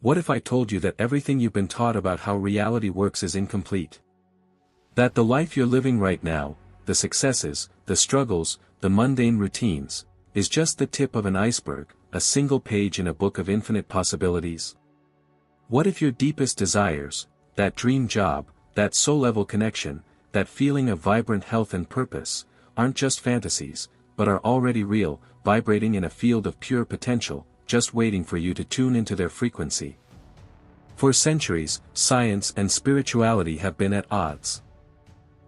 What if I told you that everything you've been taught about how reality works is incomplete? That the life you're living right now, the successes, the struggles, the mundane routines, is just the tip of an iceberg, a single page in a book of infinite possibilities? What if your deepest desires, that dream job, that soul-level connection, that feeling of vibrant health and purpose, aren't just fantasies, but are already real, vibrating in a field of pure potential, just waiting for you to tune into their frequency? For centuries, science and spirituality have been at odds.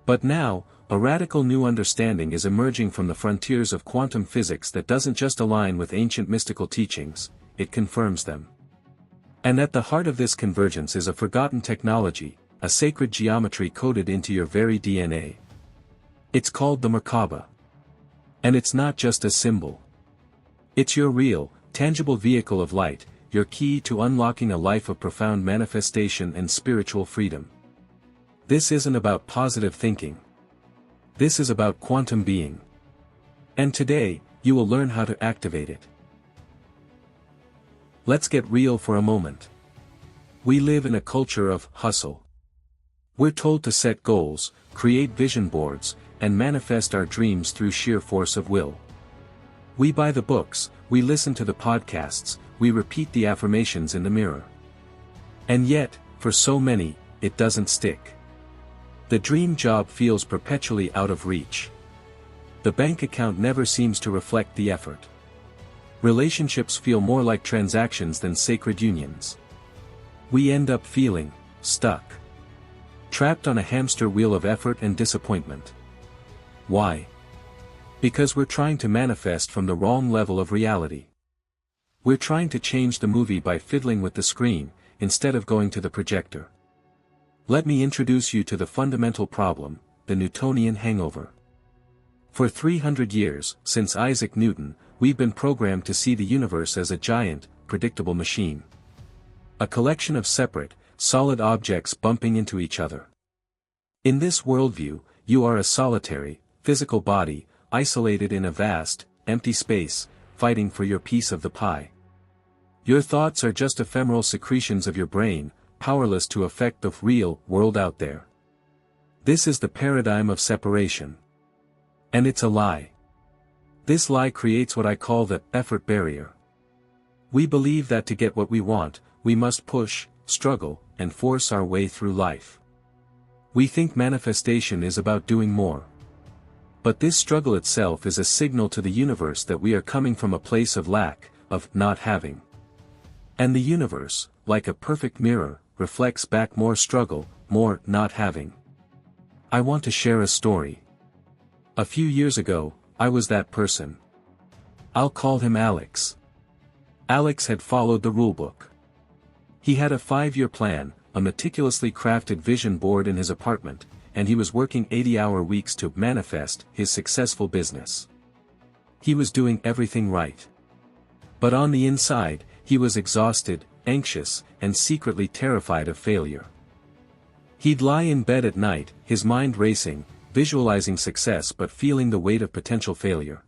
But now, a radical new understanding is emerging from the frontiers of quantum physics that doesn't just align with ancient mystical teachings, it confirms them. And at the heart of this convergence is a forgotten technology, a sacred geometry coded into your very DNA. It's called the Merkaba. And it's not just a symbol. It's your real, tangible vehicle of light, your key to unlocking a life of profound manifestation and spiritual freedom. This isn't about positive thinking. This is about quantum being. And today, you will learn how to activate it. Let's get real for a moment. We live in a culture of hustle. We're told to set goals, create vision boards, and manifest our dreams through sheer force of will. We buy the books, we listen to the podcasts, we repeat the affirmations in the mirror. And yet, for so many, it doesn't stick. The dream job feels perpetually out of reach. The bank account never seems to reflect the effort. Relationships feel more like transactions than sacred unions. We end up feeling stuck. Trapped on a hamster wheel of effort and disappointment. Why? Because we're trying to manifest from the wrong level of reality. We're trying to change the movie by fiddling with the screen, instead of going to the projector. Let me introduce you to the fundamental problem, the Newtonian hangover. For 300 years, since Isaac Newton, we've been programmed to see the universe as a giant, predictable machine. A collection of separate, solid objects bumping into each other. In this worldview, you are a solitary, physical body, isolated in a vast, empty space, fighting for your piece of the pie. Your thoughts are just ephemeral secretions of your brain, powerless to affect the real world out there. This is the paradigm of separation. And it's a lie. This lie creates what I call the effort barrier. We believe that to get what we want, we must push, struggle, and force our way through life. We think manifestation is about doing more. But this struggle itself is a signal to the universe that we are coming from a place of lack, of not having. And the universe, like a perfect mirror, reflects back more struggle, more not having. I want to share a story. A few years ago, I was that person. I'll call him Alex. Alex had followed the rulebook. He had a 5-year plan, a meticulously crafted vision board in his apartment, and he was working 80-hour weeks to manifest his successful business. He was doing everything right. But on the inside, he was exhausted, anxious, and secretly terrified of failure. He'd lie in bed at night, his mind racing, visualizing success but feeling the weight of potential failure.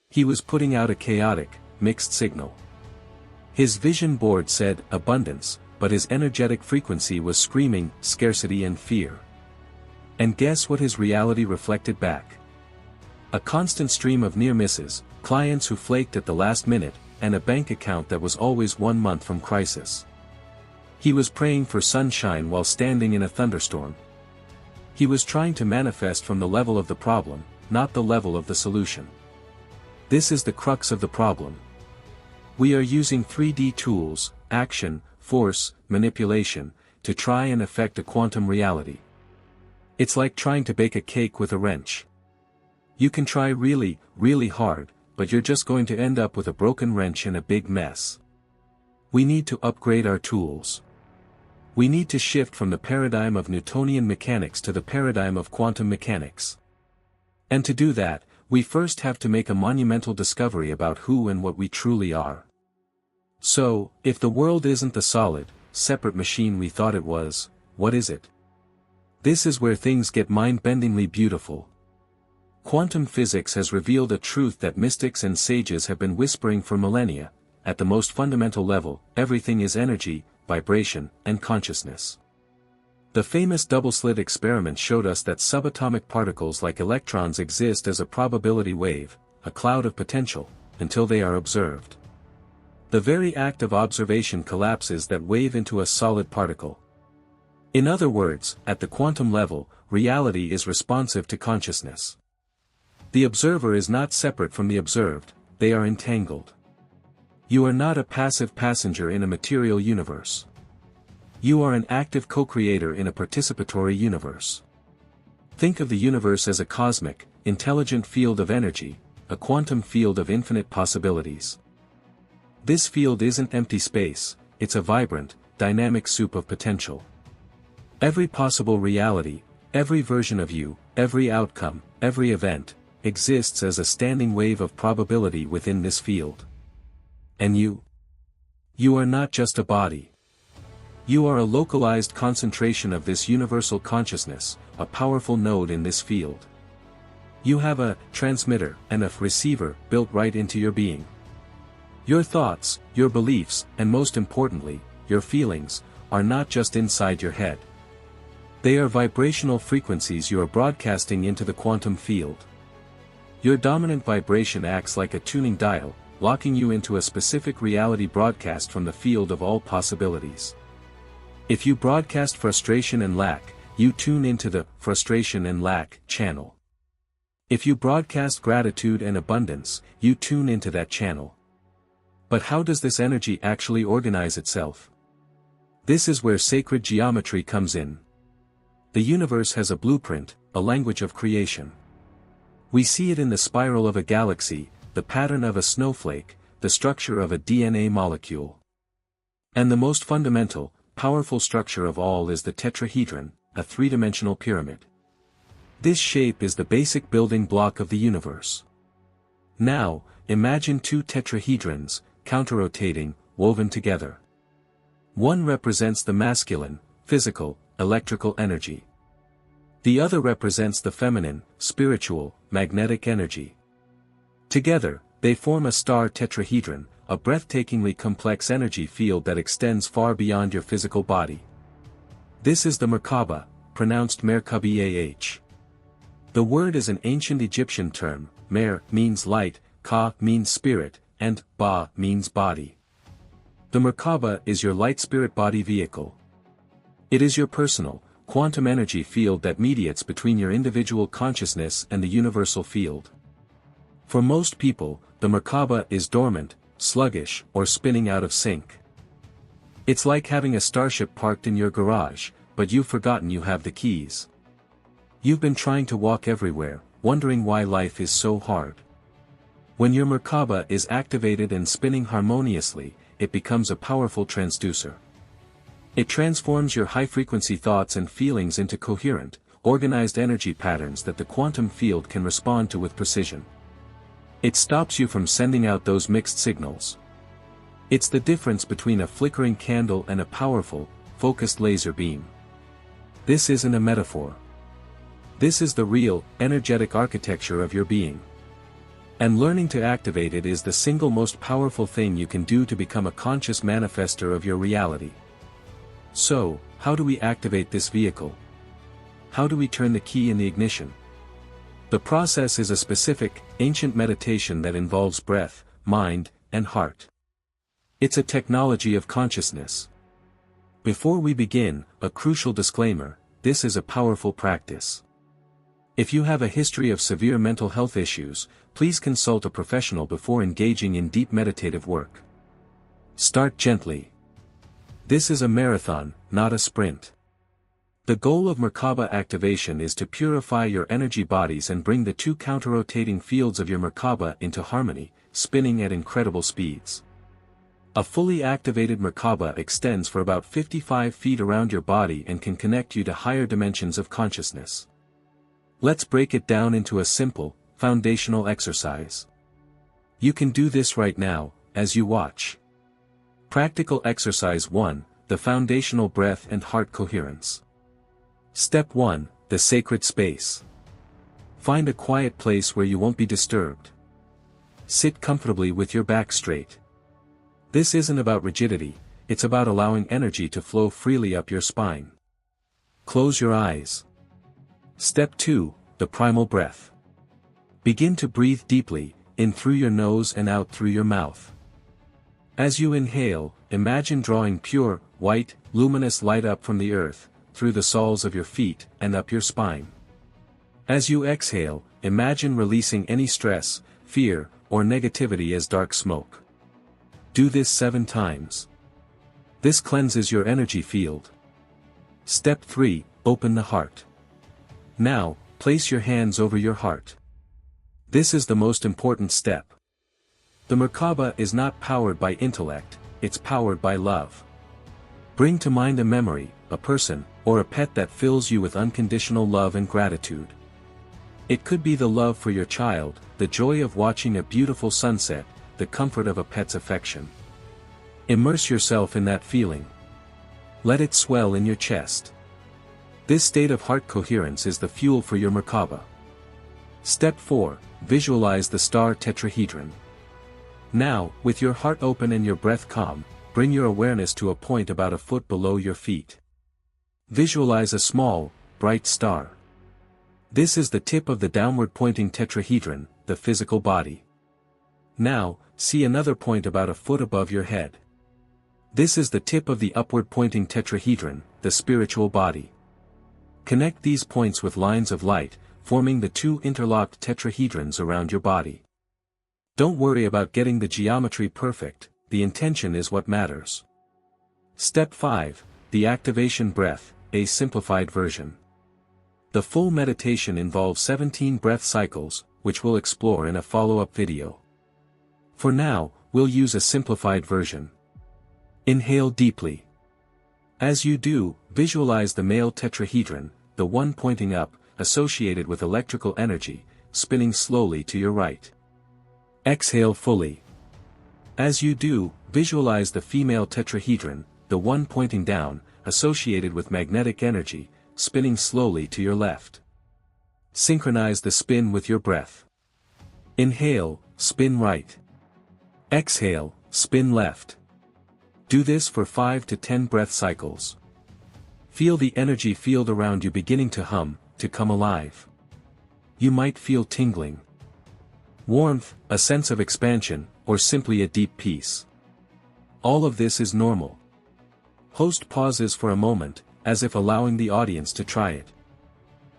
He was putting out a chaotic, mixed signal. His vision board said abundance, but his energetic frequency was screaming scarcity and fear. And guess what his reality reflected back? A constant stream of near misses, clients who flaked at the last minute, and a bank account that was always 1 month from crisis. He was praying for sunshine while standing in a thunderstorm. He was trying to manifest from the level of the problem, not the level of the solution. This is the crux of the problem. We are using 3D tools, action, force, manipulation, to try and affect a quantum reality. It's like trying to bake a cake with a wrench. You can try really, really hard, but you're just going to end up with a broken wrench and a big mess. We need to upgrade our tools. We need to shift from the paradigm of Newtonian mechanics to the paradigm of quantum mechanics. And to do that, we first have to make a monumental discovery about who and what we truly are. So, if the world isn't the solid, separate machine we thought it was, what is it? This is where things get mind-bendingly beautiful. Quantum physics has revealed a truth that mystics and sages have been whispering for millennia: at the most fundamental level, everything is energy, vibration, and consciousness. The famous double-slit experiment showed us that subatomic particles like electrons exist as a probability wave, a cloud of potential, until they are observed. The very act of observation collapses that wave into a solid particle. In other words, at the quantum level, reality is responsive to consciousness. The observer is not separate from the observed, they are entangled. You are not a passive passenger in a material universe. You are an active co-creator in a participatory universe. Think of the universe as a cosmic, intelligent field of energy, a quantum field of infinite possibilities. This field isn't empty space, it's a vibrant, dynamic soup of potential. Every possible reality, every version of you, every outcome, every event, exists as a standing wave of probability within this field. And you? You are not just a body. You are a localized concentration of this universal consciousness, a powerful node in this field. You have a transmitter and a receiver built right into your being. Your thoughts, your beliefs, and most importantly, your feelings, are not just inside your head. They are vibrational frequencies you are broadcasting into the quantum field. Your dominant vibration acts like a tuning dial, locking you into a specific reality broadcast from the field of all possibilities. If you broadcast frustration and lack, you tune into the frustration and lack channel. If you broadcast gratitude and abundance, you tune into that channel. But how does this energy actually organize itself? This is where sacred geometry comes in. The universe has a blueprint, a language of creation. We see it in the spiral of a galaxy, the pattern of a snowflake, the structure of a DNA molecule. And the most fundamental, powerful structure of all is the tetrahedron, a three-dimensional pyramid. This shape is the basic building block of the universe. Now, imagine two tetrahedrons, counter-rotating, woven together. One represents the masculine, physical, electrical energy. The other represents the feminine, spiritual, magnetic energy. Together, they form a star tetrahedron, a breathtakingly complex energy field that extends far beyond your physical body. This is the Merkaba, pronounced Merkaba. The word is an ancient Egyptian term. Mer means light, Ka means spirit, and Ba means body. The Merkaba is your light spirit body vehicle. It is your personal, quantum energy field that mediates between your individual consciousness and the universal field. For most people, the Merkaba is dormant, sluggish, or spinning out of sync. It's like having a starship parked in your garage, but you've forgotten you have the keys. You've been trying to walk everywhere, wondering why life is so hard. When your Merkaba is activated and spinning harmoniously, it becomes a powerful transducer. It transforms your high-frequency thoughts and feelings into coherent, organized energy patterns that the quantum field can respond to with precision. It stops you from sending out those mixed signals. It's the difference between a flickering candle and a powerful, focused laser beam. This isn't a metaphor. This is the real, energetic architecture of your being. And learning to activate it is the single most powerful thing you can do to become a conscious manifester of your reality. So, how do we activate this vehicle? How do we turn the key in the ignition? The process is a specific, ancient meditation that involves breath, mind, and heart. It's a technology of consciousness. Before we begin, a crucial disclaimer: this is a powerful practice. If you have a history of severe mental health issues, please consult a professional before engaging in deep meditative work. Start gently. This is a marathon, not a sprint. The goal of Merkaba activation is to purify your energy bodies and bring the two counter-rotating fields of your Merkaba into harmony, spinning at incredible speeds. A fully activated Merkaba extends for about 55 feet around your body and can connect you to higher dimensions of consciousness. Let's break it down into a simple, foundational exercise. You can do this right now, as you watch. Practical Exercise 1, the foundational breath and heart coherence. Step 1, the sacred space. Find a quiet place where you won't be disturbed. Sit comfortably with your back straight. This isn't about rigidity, it's about allowing energy to flow freely up your spine. Close your eyes. Step 2, the primal breath. Begin to breathe deeply, in through your nose and out through your mouth. As you inhale, imagine drawing pure, white, luminous light up from the earth, through the soles of your feet and up your spine. As you exhale, imagine releasing any stress, fear, or negativity as dark smoke. Do this 7 times. This cleanses your energy field. Step 3, open the heart. Now, place your hands over your heart. This is the most important step. The Merkaba is not powered by intellect, it's powered by love. Bring to mind a memory, a person, or a pet that fills you with unconditional love and gratitude. It could be the love for your child, the joy of watching a beautiful sunset, the comfort of a pet's affection. Immerse yourself in that feeling. Let it swell in your chest. This state of heart coherence is the fuel for your Merkaba. Step 4, visualize the star tetrahedron. Now, with your heart open and your breath calm, bring your awareness to a point about a foot below your feet. Visualize a small, bright star. This is the tip of the downward-pointing tetrahedron, the physical body. Now, see another point about a foot above your head. This is the tip of the upward-pointing tetrahedron, the spiritual body. Connect these points with lines of light, forming the 2 interlocked tetrahedrons around your body. Don't worry about getting the geometry perfect, the intention is what matters. Step 5, the activation breath, a simplified version. The full meditation involves 17 breath cycles, which we'll explore in a follow-up video. For now, we'll use a simplified version. Inhale deeply. As you do, visualize the male tetrahedron, the one pointing up, associated with electrical energy, spinning slowly to your right. Exhale fully. As you do, visualize the female tetrahedron, the one pointing down, associated with magnetic energy, spinning slowly to your left. Synchronize the spin with your breath. Inhale, spin right. Exhale, spin left. Do this for 5 to 10 breath cycles. Feel the energy field around you beginning to hum, to come alive. You might feel tingling, warmth, a sense of expansion, or simply a deep peace. All of this is normal. Host pauses for a moment, as if allowing the audience to try it.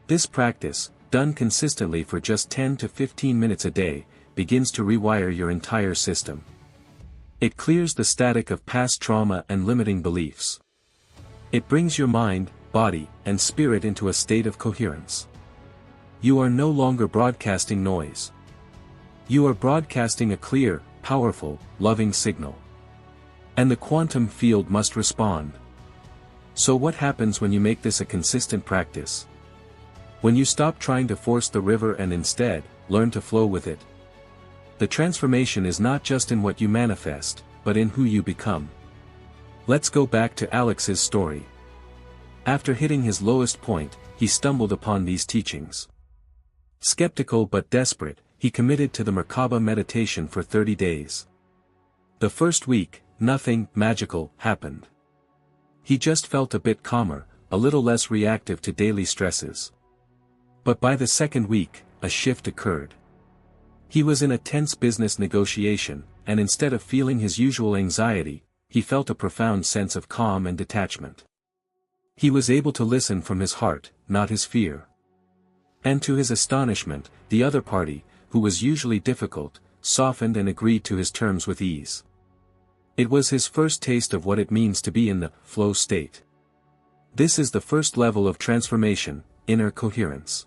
This practice, done consistently for just 10 to 15 minutes a day, begins to rewire your entire system. It clears the static of past trauma and limiting beliefs. It brings your mind, body, and spirit into a state of coherence. You are no longer broadcasting noise. You are broadcasting a clear, powerful, loving signal. And the quantum field must respond. So what happens when you make this a consistent practice? When you stop trying to force the river and instead, learn to flow with it? The transformation is not just in what you manifest, but in who you become. Let's go back to Alex's story. After hitting his lowest point, he stumbled upon these teachings. Skeptical but desperate, he committed to the Merkaba meditation for 30 days. The first week, nothing magical happened. He just felt a bit calmer, a little less reactive to daily stresses. But by the second week, a shift occurred. He was in a tense business negotiation, and instead of feeling his usual anxiety, he felt a profound sense of calm and detachment. He was able to listen from his heart, not his fear. And to his astonishment, the other party, who was usually difficult, softened and agreed to his terms with ease. It was his first taste of what it means to be in the flow state. This is the first level of transformation, inner coherence.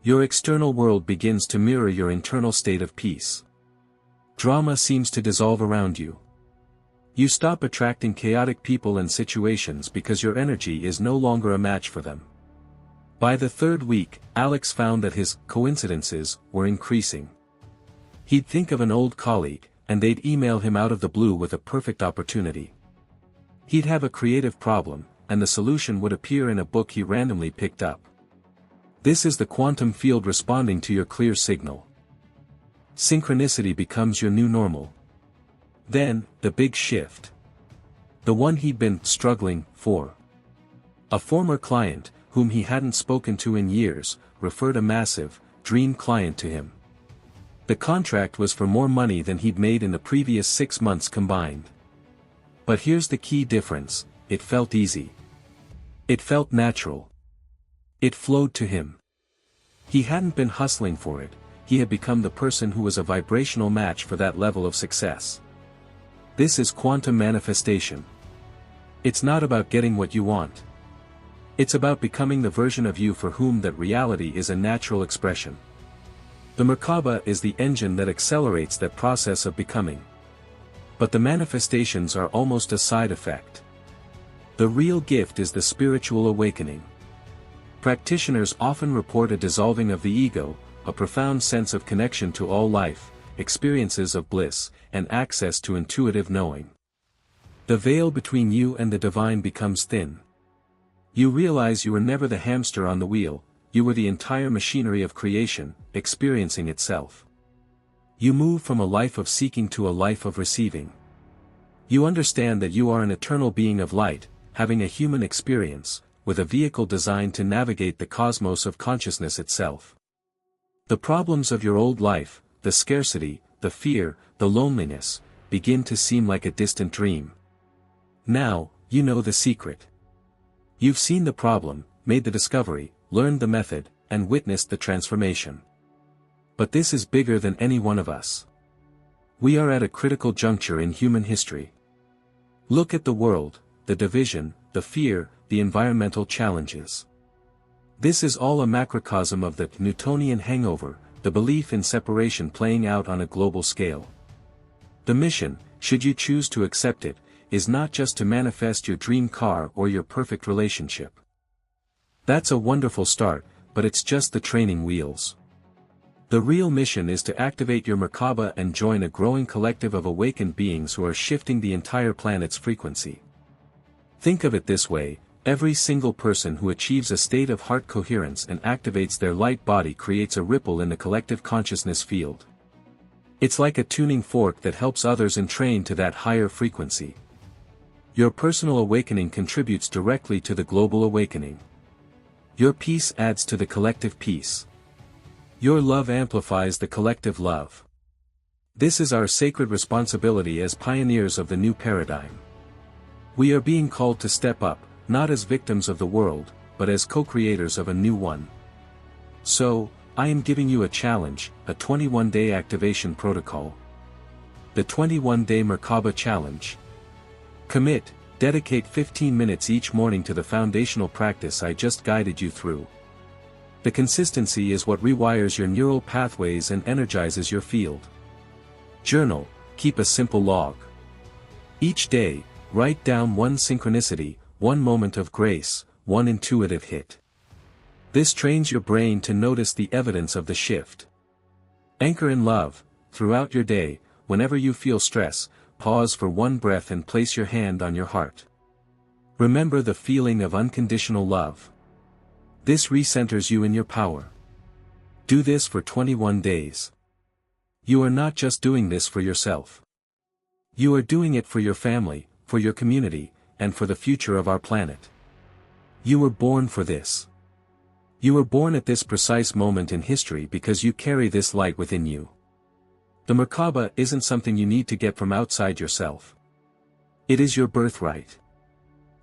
Your external world begins to mirror your internal state of peace. Drama seems to dissolve around you. You stop attracting chaotic people and situations because your energy is no longer a match for them. By the third week, Alex found that his coincidences were increasing. He'd think of an old colleague, and they'd email him out of the blue with a perfect opportunity. He'd have a creative problem, and the solution would appear in a book he randomly picked up. This is the quantum field responding to your clear signal. Synchronicity becomes your new normal. Then, the big shift. The one he'd been struggling for. A former client, whom he hadn't spoken to in years, referred a massive, dream client to him. The contract was for more money than he'd made in the previous 6 months combined. But here's the key difference: it felt easy. It felt natural. It flowed to him. He hadn't been hustling for it, he had become the person who was a vibrational match for that level of success. This is quantum manifestation. It's not about getting what you want. It's about becoming the version of you for whom that reality is a natural expression. The Merkaba is the engine that accelerates that process of becoming. But the manifestations are almost a side effect. The real gift is the spiritual awakening. Practitioners often report a dissolving of the ego, a profound sense of connection to all life, experiences of bliss, and access to intuitive knowing. The veil between you and the divine becomes thin. You realize you were never the hamster on the wheel, you were the entire machinery of creation, experiencing itself. You move from a life of seeking to a life of receiving. You understand that you are an eternal being of light, having a human experience, with a vehicle designed to navigate the cosmos of consciousness itself. The problems of your old life, the scarcity, the fear, the loneliness, begin to seem like a distant dream. Now, you know the secret. You've seen the problem, made the discovery, learned the method, and witnessed the transformation. But this is bigger than any one of us. We are at a critical juncture in human history. Look at the world, the division, the fear, the environmental challenges. This is all a macrocosm of the Newtonian hangover, the belief in separation playing out on a global scale. The mission, should you choose to accept it, is not just to manifest your dream car or your perfect relationship. That's a wonderful start, but it's just the training wheels. The real mission is to activate your Merkaba and join a growing collective of awakened beings who are shifting the entire planet's frequency. Think of it this way: every single person who achieves a state of heart coherence and activates their light body creates a ripple in the collective consciousness field. It's like a tuning fork that helps others entrain to that higher frequency. Your personal awakening contributes directly to the global awakening. Your peace adds to the collective peace. Your love amplifies the collective love. This is our sacred responsibility as pioneers of the new paradigm. We are being called to step up, not as victims of the world, but as co-creators of a new one. So, I am giving you a challenge, a 21-day activation protocol. The 21-day Merkaba Challenge. Commit, dedicate 15 minutes each morning to the foundational practice I just guided you through. The consistency is what rewires your neural pathways and energizes your field. Journal, keep a simple log. Each day, write down one synchronicity, one moment of grace, one intuitive hit. This trains your brain to notice the evidence of the shift. Anchor in love. Throughout your day, whenever you feel stress, pause for one breath and place your hand on your heart. Remember the feeling of unconditional love. This recenters you in your power. Do this for 21 days. You are not just doing this for yourself. You are doing it for your family, for your community, and for the future of our planet. You were born for this. You were born at this precise moment in history because you carry this light within you. The Merkaba isn't something you need to get from outside yourself. It is your birthright.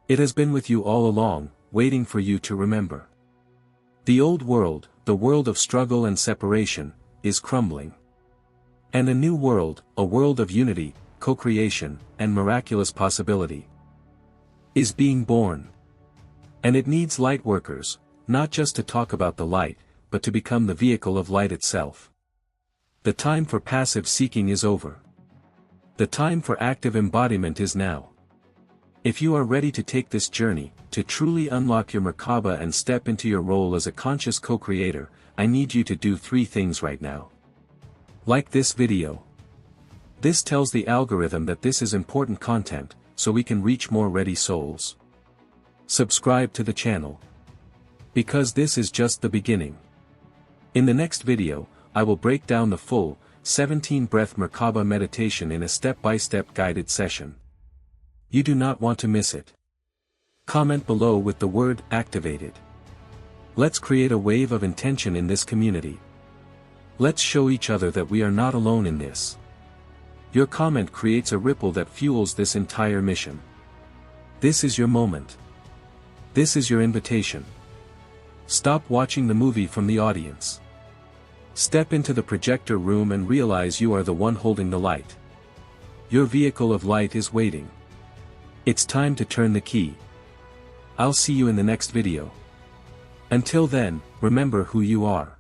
It has been with you all along, waiting for you to remember. The old world, the world of struggle and separation, is crumbling. And a new world, a world of unity, co-creation, and miraculous possibility, is being born. And it needs light workers, not just to talk about the light, but to become the vehicle of light itself. The time for passive seeking is over. The time for active embodiment is now. If you are ready to take this journey, to truly unlock your Merkaba and step into your role as a conscious co-creator, I need you to do 3 things right now. Like this video. This tells the algorithm that this is important content, so we can reach more ready souls. Subscribe to the channel. Because this is just the beginning. In the next video, I will break down the full, 17 breath Merkaba meditation in a step-by-step guided session. You do not want to miss it. Comment below with the word activated. Let's create a wave of intention in this community. Let's show each other that we are not alone in this. Your comment creates a ripple that fuels this entire mission. This is your moment. This is your invitation. Stop watching the movie from the audience. Step into the projector room and realize you are the one holding the light. Your vehicle of light is waiting. It's time to turn the key. I'll see you in the next video. Until then, remember who you are.